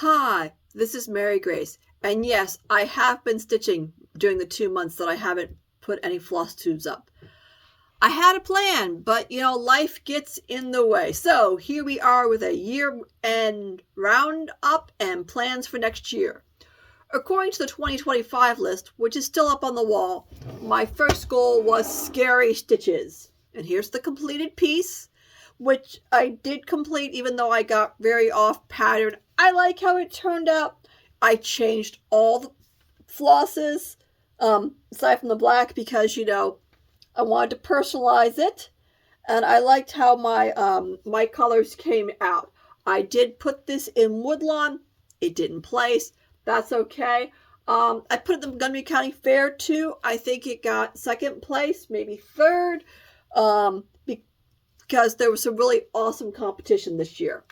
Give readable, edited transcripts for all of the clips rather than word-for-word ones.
Hi, this is Mary Grace, and yes, I have been stitching during the 2 months that I haven't put any floss tubes up. I had a plan, but life gets in the way. So here we are with a year-end roundup and plans for next year. According to the 2025 list, which is still up on the wall, my first goal was scary stitches. And here's the completed piece, which I did complete even though I got very off pattern. I like how it turned out. I changed all the flosses, aside from the black, because, I wanted to personalize it. And I liked how my colors came out. I did put this in Woodlawn. It didn't place. That's okay. I put it in the Montgomery County Fair too. I think it got second place, maybe third, because there was some really awesome competition this year.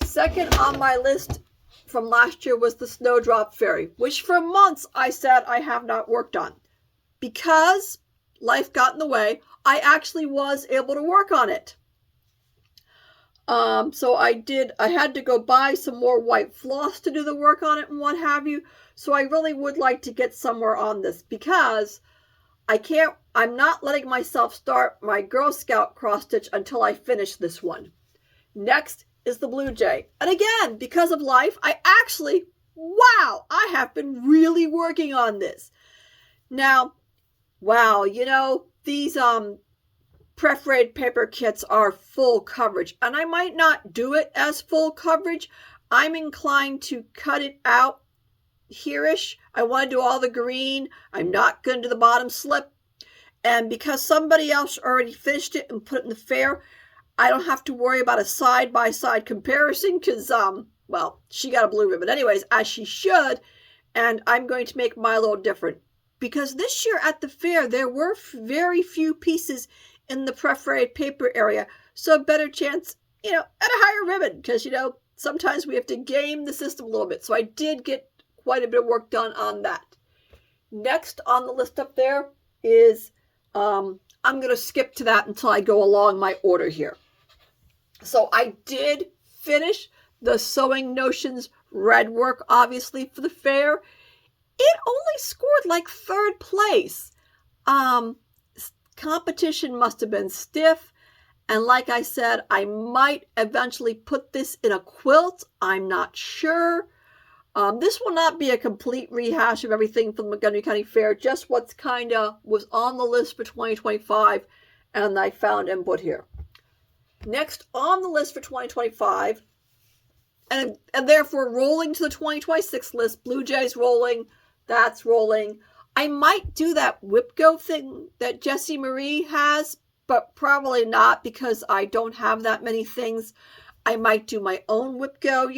Second on my list from last year was the Snowdrop Fairy, which for months I said I have not worked on. Because life got in the way, I actually was able to work on it. So I had to go buy some more white floss to do the work on it and what have you. So I really would like to get somewhere on this because I'm not letting myself start my Girl Scout cross stitch until I finish this one. Next is the Blue Jay. And again, because of life, I have been really working on this. Now, these perforated paper kits are full coverage, and I might not do it as full coverage. I'm inclined to cut it out here-ish. I want to do all the green. I'm not going to do the bottom slip. And because somebody else already finished it and put it in the fair, I don't have to worry about a side-by-side comparison because, she got a blue ribbon anyways, as she should, and I'm going to make mine a little different. Because this year at the fair, there were very few pieces in the perforated paper area, so a better chance, at a higher ribbon, because, sometimes we have to game the system a little bit. So I did get quite a bit of work done on that. Next on the list up there is, I'm going to skip to that until I go along my order here. So I did finish the Sewing Notions red work, obviously, for the fair. It only scored like third place. Competition must have been stiff. And like I said, I might eventually put this in a quilt. I'm not sure. This will not be a complete rehash of everything from the Montgomery County Fair, just what's kind of was on the list for 2025 and I found and put here. Next on the list for 2025, and therefore rolling to the 2026 list, Blue Jays rolling, that's rolling. I might do that Whipgo thing that Jessie Marie has, but probably not because I don't have that many things. I might do my own Whipgo,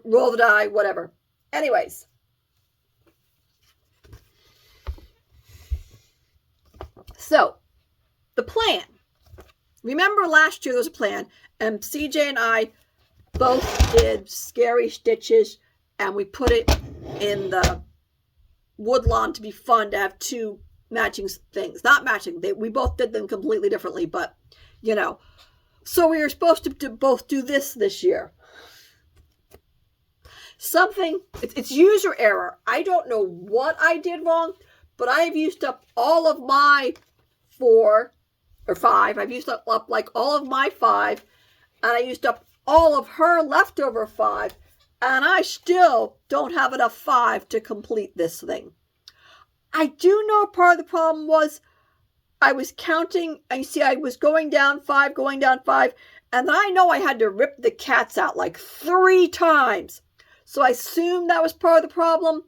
roll the die, whatever. Anyways. So, the plan. Remember last year there was a plan, and CJ and I both did scary stitches, and we put it in the Woodlawn to be fun to have two matching things. Not matching. We both did them completely differently, but, So we were supposed to both do this year. It's user error. I don't know what I did wrong, but I've used up all of my 4 or 5. I've used up like all of my 5, and I used up all of her leftover 5, and I still don't have enough 5 to complete this thing. I do know part of the problem was I was counting, and you see I was going down 5, and then I know I had to rip the cats out like 3 times. So I assume that was part of the problem.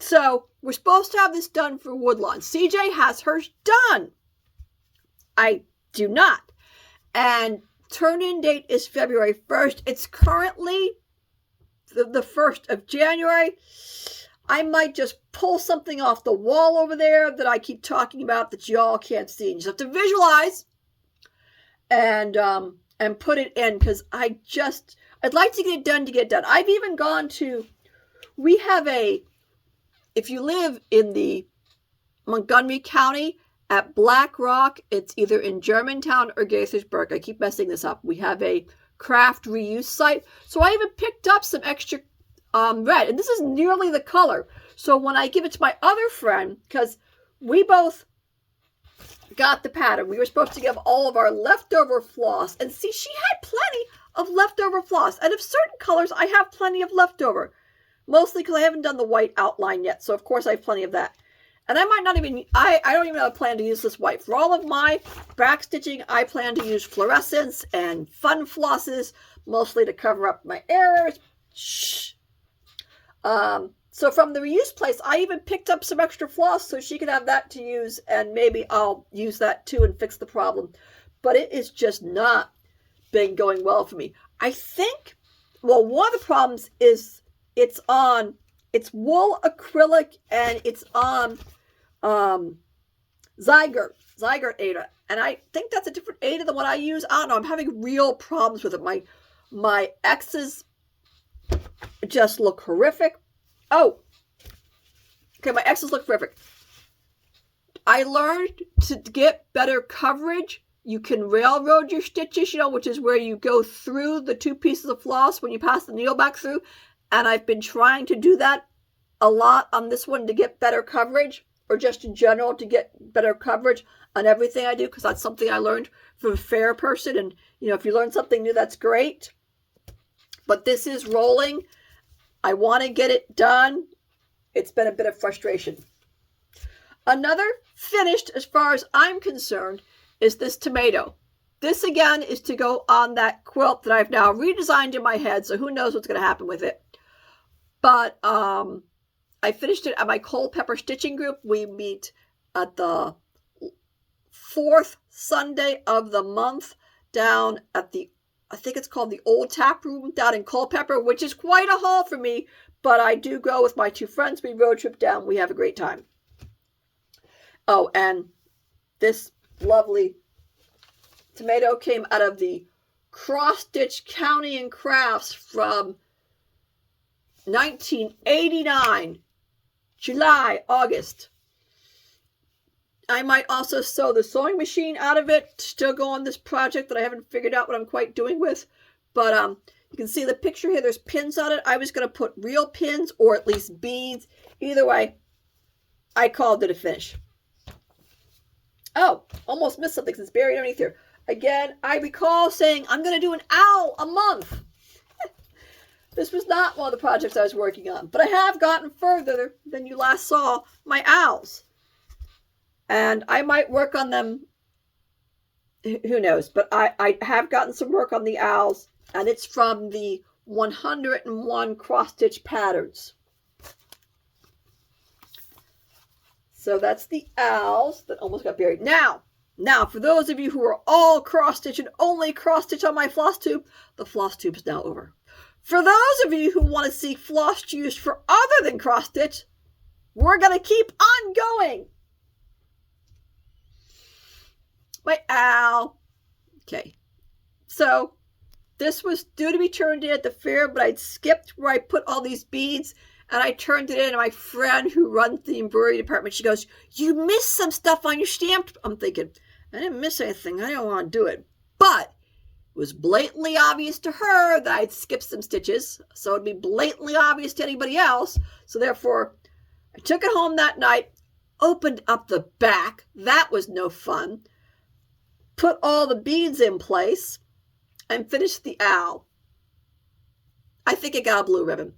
So we're supposed to have this done for Woodlawn. CJ has hers done. I do not. And turn-in date is February 1st. It's currently the 1st of January. I might just pull something off the wall over there that I keep talking about that y'all can't see. You just have to visualize and put it in because I'd like to get it done I've even gone to, if you live in the Montgomery County At Black Rock, it's either in Germantown or Gaithersburg. I keep messing this up. We have a craft reuse site. So I even picked up some extra red. And this is nearly the color. So when I give it to my other friend, because we both got the pattern. We were supposed to give all of our leftover floss. And see, she had plenty of leftover floss. And of certain colors, I have plenty of leftover. Mostly because I haven't done the white outline yet. So, of course, I have plenty of that. And I might not even, I don't even have a plan to use this white. For all of my back stitching, I plan to use fluorescents and fun flosses, mostly to cover up my errors. Shh. So from the reuse place, I even picked up some extra floss so she could have that to use, and maybe I'll use that too and fix the problem. But it is just not been going well for me. I think, well, one of the problems is it's wool acrylic and it's on Zyger Aida, and I think that's a different Aida than what I use. I don't know. I'm having real problems with it. My X's just look horrific. Oh, okay. My X's look horrific. I learned to get better coverage. You can railroad your stitches, which is where you go through the two pieces of floss when you pass the needle back through. And I've been trying to do that a lot on this one to get better coverage, or just in general to get better coverage on everything I do, because that's something I learned from a fair person. And, if you learn something new, that's great. But this is rolling. I want to get it done. It's been a bit of frustration. Another finished, as far as I'm concerned, is this tomato. This, again, is to go on that quilt that I've now redesigned in my head, so who knows what's going to happen with it. But I finished it at my cold pepper stitching group. We meet at the 4th Sunday of the month down at I think it's called the Old Tap Room down in Culpeper, which is quite a haul for me, but I do go with my two friends. We road trip down. We have a great time. Oh, and this lovely tomato came out of the Cross Stitch County and Crafts from 1989, July, August. I might also sew the sewing machine out of it, still go on this project that I haven't figured out what I'm quite doing with. But you can see the picture here. There's pins on it. I was going to put real pins or at least beads. Either way, I called it a finish. Oh, almost missed something because it's buried underneath here. Again, I recall saying I'm going to do an owl a month. This was not one of the projects I was working on, but I have gotten further than you last saw my owls. And I might work on them, who knows, but I have gotten some work on the owls, and it's from the 101 cross-stitch patterns. So that's the owls that almost got buried. Now, for those of you who are all cross-stitch and only cross-stitch on my Flosstube, the Flosstube is now over. For those of you who want to see floss used for other than cross-stitch, we're going to keep on going. My owl. Okay. So this was due to be turned in at the fair, but I'd skipped where I put all these beads, and I turned it in, and my friend who runs the embroidery department, she goes, "You missed some stuff on your stamp." I'm thinking, I didn't miss anything. I didn't want to do it. But it was blatantly obvious to her that I'd skipped some stitches, so it'd be blatantly obvious to anybody else. So therefore, I took it home that night, opened up the back. That was no fun. Put all the beads in place, and finished the owl. I think it got a blue ribbon.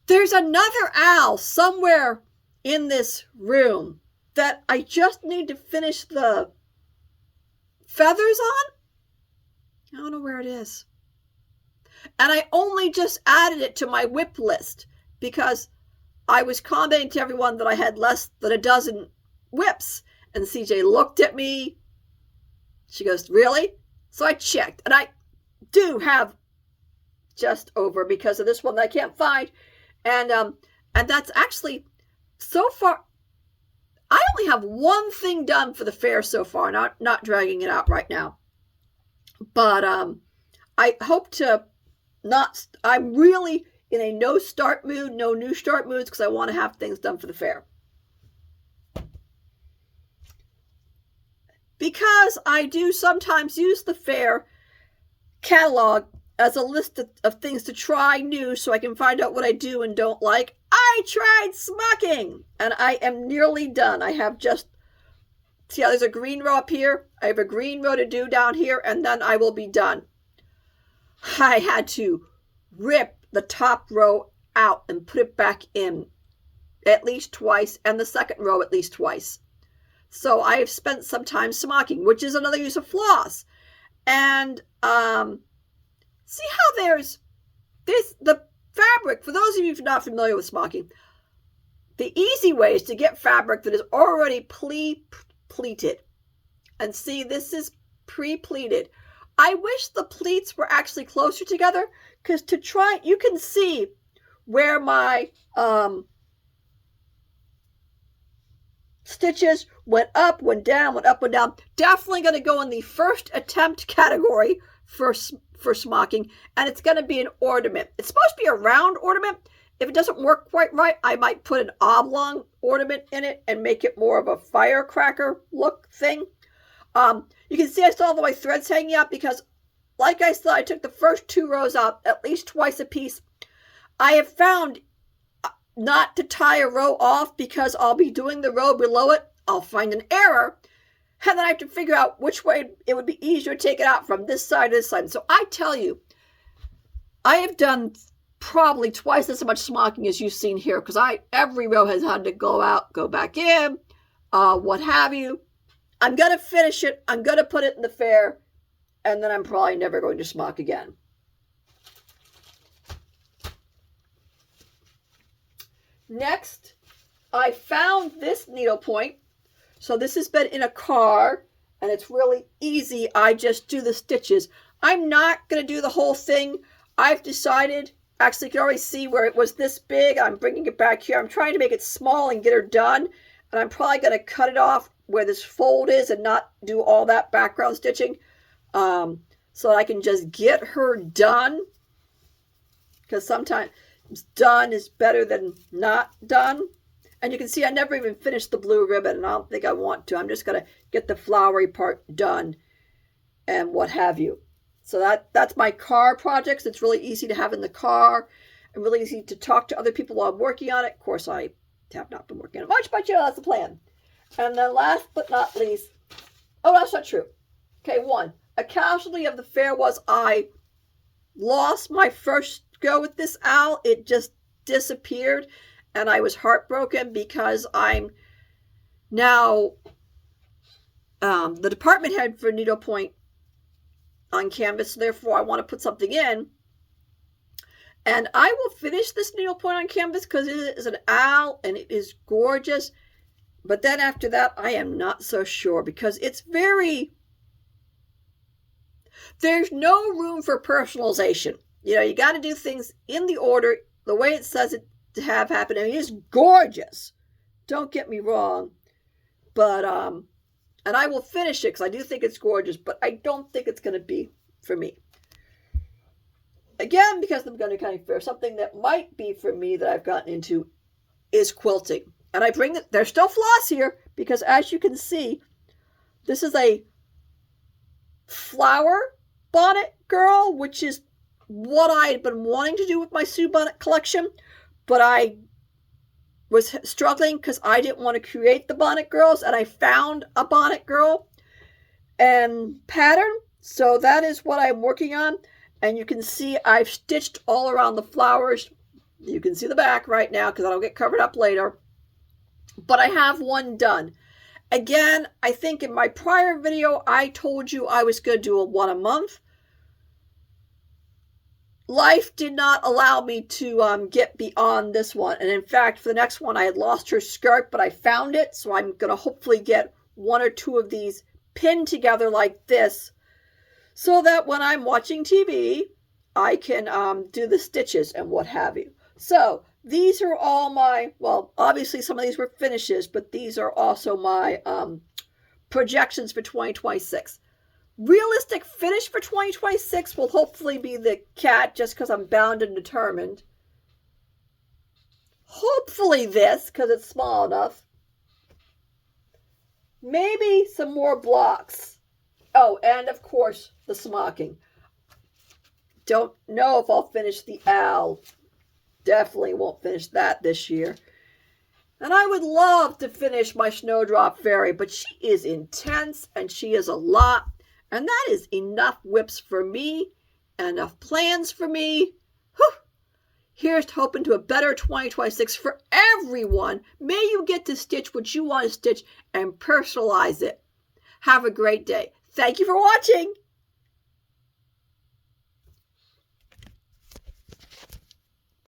There's another owl somewhere in this room that I just need to finish the feathers on. I don't know where it is. And I only just added it to my whip list because I was commenting to everyone that I had less than a dozen whips. And CJ looked at me. She goes, "Really?" So I checked, and I do have just over because of this one that I can't find. And that's actually, so far, I only have one thing done for the fair so far, not dragging it out right now. But I hope to not, I'm really in a no start mood, no new start moods, because I want to have things done for the fair. because I do sometimes use the fair catalog as a list of things to try new so I can find out what I do and don't like. I tried smocking and I am nearly done. I have just, see how there's a green row up here? I have a green row to do down here and then I will be done. I had to rip the top row out and put it back in at least twice and the second row at least twice. So I have spent some time smocking, which is another use of floss. And see how there's the fabric, for those of you who are not familiar with smocking, the easy way is to get fabric that is already pleated. And see, this is pre-pleated. I wish the pleats were actually closer together, because to try, you can see where my stitches went up, went down, went up, went down. Definitely going to go in the first attempt category for smocking, and it's going to be an ornament. It's supposed to be a round ornament. If it doesn't work quite right, I might put an oblong ornament in it and make it more of a firecracker look thing. You can see I still have all my threads hanging out because, like I said, I took the first two rows out at least twice a piece. I have found not to tie a row off because I'll be doing the row below it. I'll find an error, and then I have to figure out which way it would be easier to take it out from, this side to this side. So I tell you, I have done probably twice as much smocking as you've seen here because every row has had to go out, go back in, what have you. I'm going to finish it. I'm going to put it in the fair, and then I'm probably never going to smock again. Next, I found this needlepoint. So this has been in a car, and it's really easy. I just do the stitches. I'm not going to do the whole thing. I've decided, actually you can already see where it was this big. I'm bringing it back here. I'm trying to make it small and get her done. And I'm probably going to cut it off where this fold is and not do all that background stitching. So I can just get her done. Because sometimes done is better than not done. And you can see I never even finished the blue ribbon, and I don't think I want to. I'm just going to get the flowery part done and what have you. So that's my car projects. It's really easy to have in the car and really easy to talk to other people while I'm working on it. Of course, I have not been working on it much, but you know, that's the plan. And then last but not least, oh, that's not true. Okay, one, a casualty of the fair was I lost my first go with this owl. It just disappeared. And I was heartbroken because I'm now the department head for needlepoint on canvas. So therefore, I want to put something in. And I will finish this needlepoint on canvas because it is an owl and it is gorgeous. But then after that, I am not so sure because it's there's no room for personalization. You know, you got to do things in the order, the way it says it to have happen. I mean, it's gorgeous. Don't get me wrong. But, and I will finish it because I do think it's gorgeous, but I don't think it's going to be for me. Again, because I'm going to kind of fair, something that might be for me that I've gotten into is quilting. And I bring there's still floss here because as you can see, this is a flower bonnet girl, which is what I had been wanting to do with my Sue bonnet collection. But I was struggling because I didn't want to create the bonnet girls, and I found a bonnet girl and pattern. So that is what I'm working on. And you can see I've stitched all around the flowers. You can see the back right now because that'll get covered up later. But I have one done. Again, I think in my prior video, I told you I was going to do one a month. Life did not allow me to get beyond this one. And in fact, for the next one, I had lost her skirt, but I found it. So I'm going to hopefully get one or two of these pinned together like this so that when I'm watching TV, I can do the stitches and what have you. So these are all my, well, obviously some of these were finishes, but these are also my projections for 2026. Realistic finish for 2026 will hopefully be the cat, just because I'm bound and determined. Hopefully this, because it's small enough. maybe some more blocks. Oh, and of course, the smocking. Don't know if I'll finish the owl. Definitely won't finish that this year. And I would love to finish my Snowdrop Fairy, but she is intense and she is a lot. And that is enough whips for me, enough plans for me. Whew. Here's to hoping to a better 2026 for everyone. May you get to stitch what you want to stitch and personalize it. Have a great day. Thank you for watching.